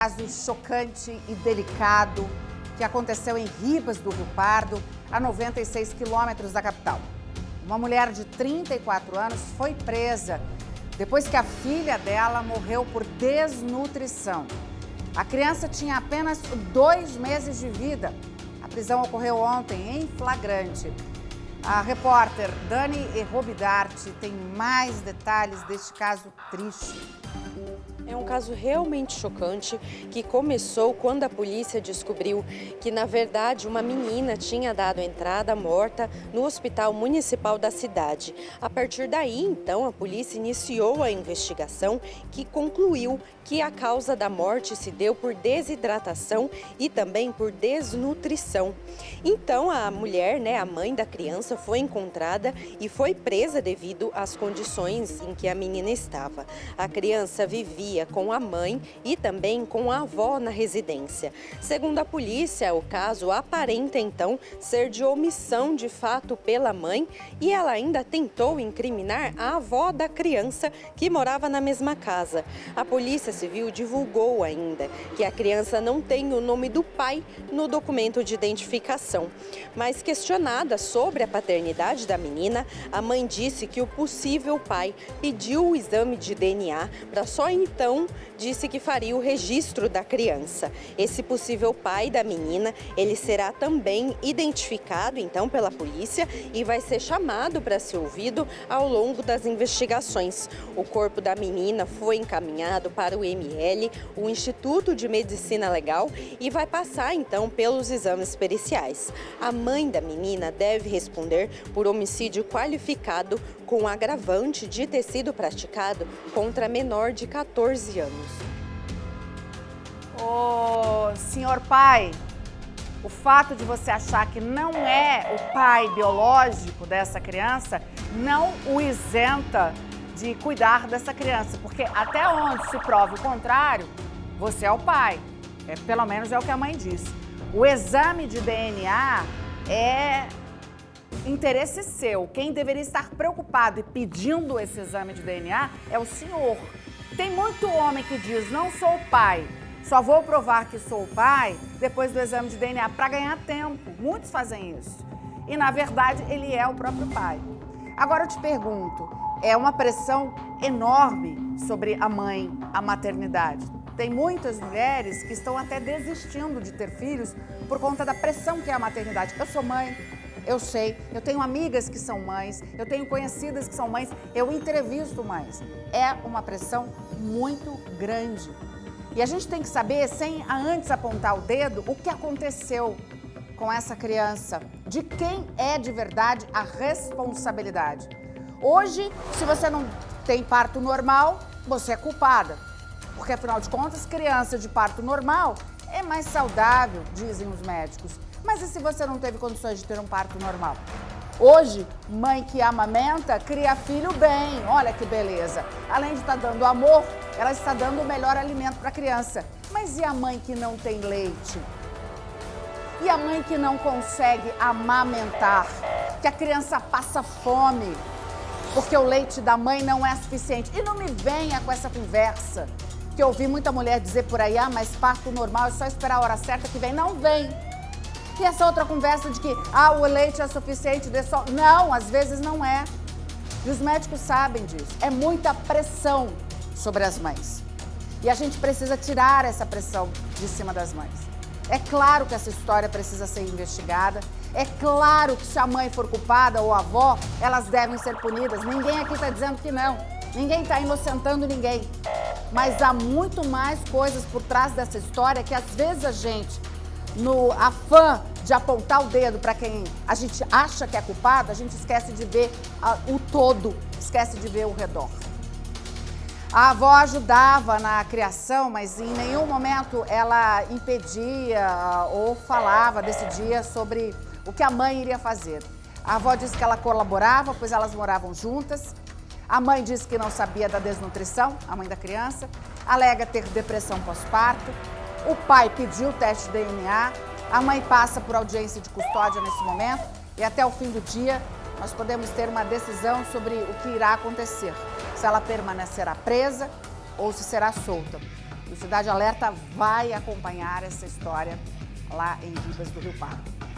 Caso chocante e delicado que aconteceu em Ribas do Rio Pardo, a 96 quilômetros da capital. Uma mulher de 34 anos foi presa depois que a filha dela morreu por desnutrição. A criança tinha apenas 2 meses de vida. A prisão ocorreu ontem em flagrante. A repórter Dani Robidarte tem mais detalhes deste caso triste. É um caso realmente chocante que começou quando a polícia descobriu que, na verdade, uma menina tinha dado entrada morta no hospital municipal da cidade. A partir daí, então, a polícia iniciou a investigação que concluiu que a causa da morte se deu por desidratação e também por desnutrição. Então, a mulher, a mãe da criança, foi encontrada e foi presa devido às condições em que a menina estava. A criança vivia com a mãe e também com a avó na residência. Segundo a polícia, o caso aparenta então ser de omissão de fato pela mãe e ela ainda tentou incriminar a avó da criança que morava na mesma casa. A Polícia Civil divulgou ainda que a criança não tem o nome do pai no documento de identificação. Mas questionada sobre a paternidade da menina, a mãe disse que o possível pai pediu o exame de DNA para só então disse que faria o registro da criança. Esse possível pai da menina, ele será também identificado então pela polícia e vai ser chamado para ser ouvido ao longo das investigações. O corpo da menina foi encaminhado para o IML, o Instituto de Medicina Legal, e vai passar então pelos exames periciais. A mãe da menina deve responder por homicídio qualificado com agravante de ter sido praticado contra menor de 14 anos. Ô, senhor pai, o fato de você achar que não é o pai biológico dessa criança não o isenta de cuidar dessa criança, porque até onde se prove o contrário, você é o pai. Pelo menos é o que a mãe disse. O exame de DNA é interesse seu. Quem deveria estar preocupado e pedindo esse exame de DNA é o senhor. Tem muito homem que diz, não sou o pai, só vou provar que sou o pai depois do exame de DNA para ganhar tempo. Muitos fazem isso. E, na verdade, ele é o próprio pai. Agora eu te pergunto, é uma pressão enorme sobre a mãe, a maternidade. Tem muitas mulheres que estão até desistindo de ter filhos por conta da pressão que é a maternidade. Eu sou mãe. Eu sei, eu tenho amigas que são mães, eu tenho conhecidas que são mães, eu entrevisto mães. É uma pressão muito grande. E a gente tem que saber, sem antes apontar o dedo, o que aconteceu com essa criança, de quem é de verdade a responsabilidade. Hoje, se você não tem parto normal, você é culpada. Porque, afinal de contas, criança de parto normal é mais saudável, dizem os médicos. Mas e se você não teve condições de ter um parto normal? Hoje, mãe que amamenta cria filho bem, olha que beleza. Além de estar dando amor, ela está dando o melhor alimento para a criança. Mas e a mãe que não tem leite? E a mãe que não consegue amamentar? Que a criança passa fome porque o leite da mãe não é suficiente. E não me venha com essa conversa que eu ouvi muita mulher dizer por aí, mas parto normal é só esperar a hora certa que vem. Não vem. E essa outra conversa de que, o leite é suficiente, não, às vezes não é. E os médicos sabem disso. É muita pressão sobre as mães. E a gente precisa tirar essa pressão de cima das mães. É claro que essa história precisa ser investigada. É claro que se a mãe for culpada ou a avó, elas devem ser punidas. Ninguém aqui está dizendo que não. Ninguém está inocentando ninguém. Mas há muito mais coisas por trás dessa história que às vezes a gente, no afã de apontar o dedo para quem a gente acha que é culpado, a gente esquece de ver o todo, esquece de ver o redor. A avó ajudava na criação, mas em nenhum momento ela impedia ou falava, decidia sobre o que a mãe iria fazer. A avó disse que ela colaborava, pois elas moravam juntas. A mãe disse que não sabia da desnutrição, a mãe da criança, alega ter depressão pós-parto. O pai pediu o teste de DNA, a mãe passa por audiência de custódia nesse momento e até o fim do dia nós podemos ter uma decisão sobre o que irá acontecer, se ela permanecerá presa ou se será solta. O Cidade Alerta vai acompanhar essa história lá em Ribas do Rio Pardo.